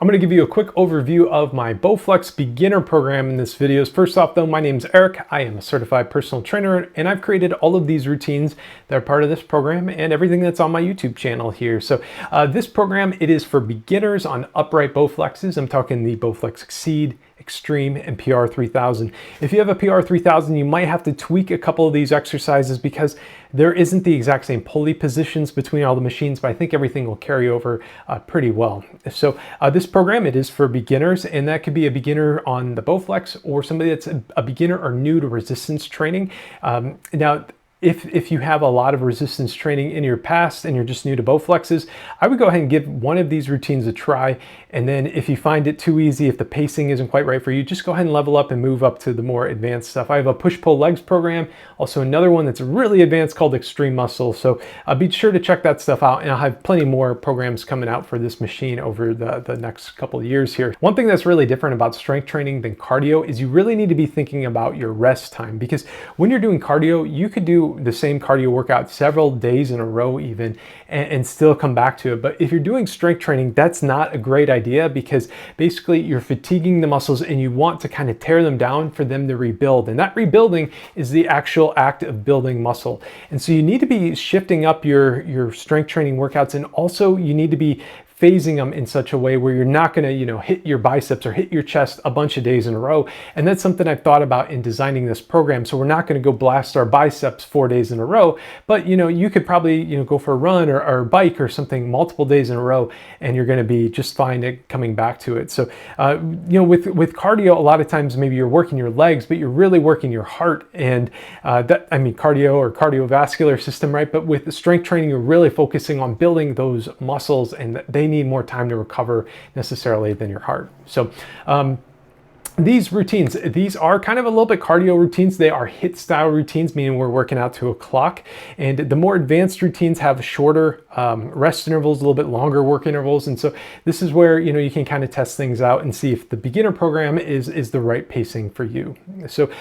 I'm going to give you a quick overview of my Bowflex beginner program in this video. First off though, my name is Eric. I am a certified personal trainer and I've created all of these routines that are part of this program and everything that's on my YouTube channel here. So this program, it is for beginners on upright Bowflexes. I'm talking the Bowflex XCEED, XTREME, and PR3000. If you have a PR3000, you might have to tweak a couple of these exercises because there isn't the exact same pulley positions between all the machines, but I think everything will carry over pretty well. So this program, it is for beginners, and that could be a beginner on the Bowflex or somebody that's a beginner or new to resistance training. Now, if you have a lot of resistance training in your past and you're just new to Bowflexes, I would go ahead and give one of these routines a try. And then if you find it too easy, if the pacing isn't quite right for you, just go ahead and level up and move up to the more advanced stuff. I have a push-pull legs program, also another one that's really advanced called Extreme Muscle. So be sure to check that stuff out. And I'll have plenty more programs coming out for this machine over the next couple of years here. One thing that's really different about strength training than cardio is you really need to be thinking about your rest time, because when you're doing cardio, you could do the same cardio workout several days in a row even and still come back to it. But if you're doing strength training, that's not a great idea, because basically you're fatiguing the muscles and you want to kind of tear them down for them to rebuild. And that rebuilding is the actual act of building muscle. And so you need to be shifting up your strength training workouts, and also you need to be phasing them in such a way where you're not going to, hit your biceps or hit your chest a bunch of days in a row. And that's something I've thought about in designing this program. So we're not going to go blast our biceps 4 days in a row, but you could probably, go for a run or bike or something multiple days in a row, and you're going to be just fine at coming back to it. So, with cardio, a lot of times maybe you're working your legs, but you're really working your heart and cardio or cardiovascular system, right? But with the strength training, you're really focusing on building those muscles, and they need more time to recover necessarily than your heart. So these routines, these are kind of a little bit cardio routines. They are HIIT style routines, meaning we're working out to a clock. And the more advanced routines have shorter rest intervals, a little bit longer work intervals. And so this is where, you can kind of test things out and see if the beginner program is the right pacing for you. So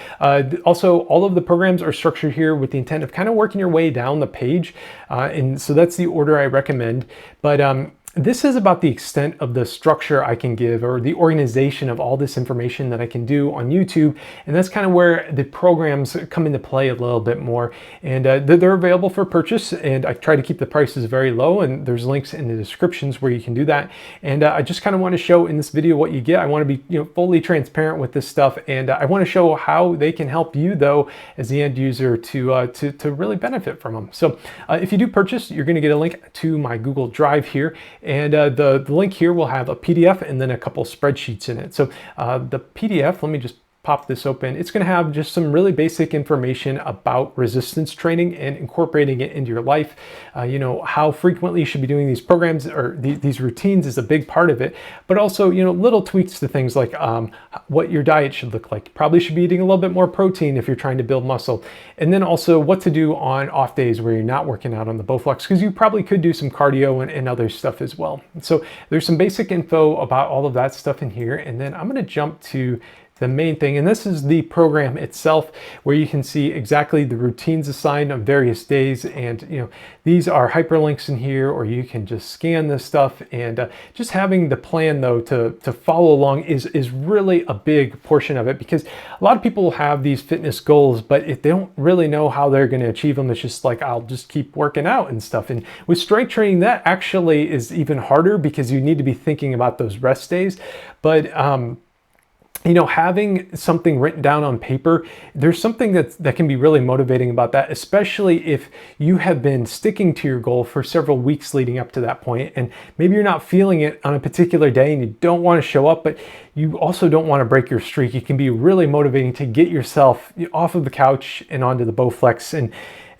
also all of the programs are structured here with the intent of kind of working your way down the page. And so that's the order I recommend. But this is about the extent of the structure I can give, or the organization of all this information that I can do on YouTube. And that's kind of where the programs come into play a little bit more. And they're available for purchase, and I try to keep the prices very low, and there's links in the descriptions where you can do that. And I just kind of want to show in this video what you get. I want to be fully transparent with this stuff, and I want to show how they can help you though as the end user to really benefit from them. So if you do purchase, you're going to get a link to my Google Drive here. And the link here will have a PDF and then a couple spreadsheets in it. So the PDF, let me just pop this open. It's going to have just some really basic information about resistance training and incorporating it into your life. How frequently you should be doing these programs, or these routines is a big part of it, but also, little tweaks to things like what your diet should look like. Probably should be eating a little bit more protein if you're trying to build muscle. And then also what to do on off days where you're not working out on the Bowflex, because you probably could do some cardio and other stuff as well. So there's some basic info about all of that stuff in here. And then I'm going to jump to the main thing, and this is the program itself, where you can see exactly the routines assigned on various days. And these are hyperlinks in here, or you can just scan this stuff. And just having the plan though to follow along is really a big portion of it, because a lot of people have these fitness goals, but if they don't really know how they're going to achieve them, it's just like, I'll just keep working out and stuff. And with strength training, that actually is even harder, because you need to be thinking about those rest days. But having something written down on paper, there's something that can be really motivating about that, especially if you have been sticking to your goal for several weeks leading up to that point, and maybe you're not feeling it on a particular day and you don't want to show up, but you also don't want to break your streak. It can be really motivating to get yourself off of the couch and onto the Bowflex,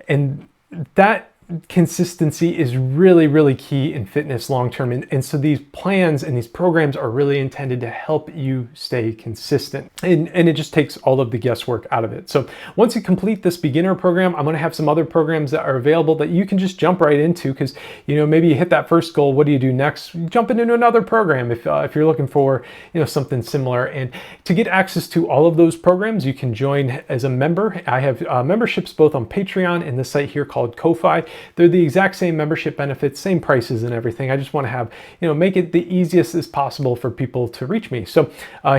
and that consistency is really, really key in fitness long-term. And so these plans and these programs are really intended to help you stay consistent. And it just takes all of the guesswork out of it. So once you complete this beginner program, I'm going to have some other programs that are available that you can just jump right into, because, maybe you hit that first goal. What do you do next? You jump into another program if you're looking for, something similar. And to get access to all of those programs, you can join as a member. I have memberships both on Patreon and the site here called Ko-Fi. they're the exact same membership benefits, same prices and everything. I just want to have, make it the easiest as possible for people to reach me. So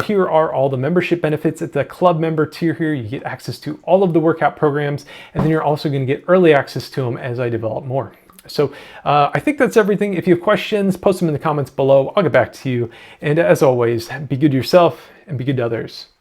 here are all the membership benefits. At the club member tier here, you get access to all of the workout programs, and then you're also going to get early access to them as I develop more. So I think that's everything. If you have questions, post them in the comments below. I'll get back to you. And as always, be good to yourself and be good to others.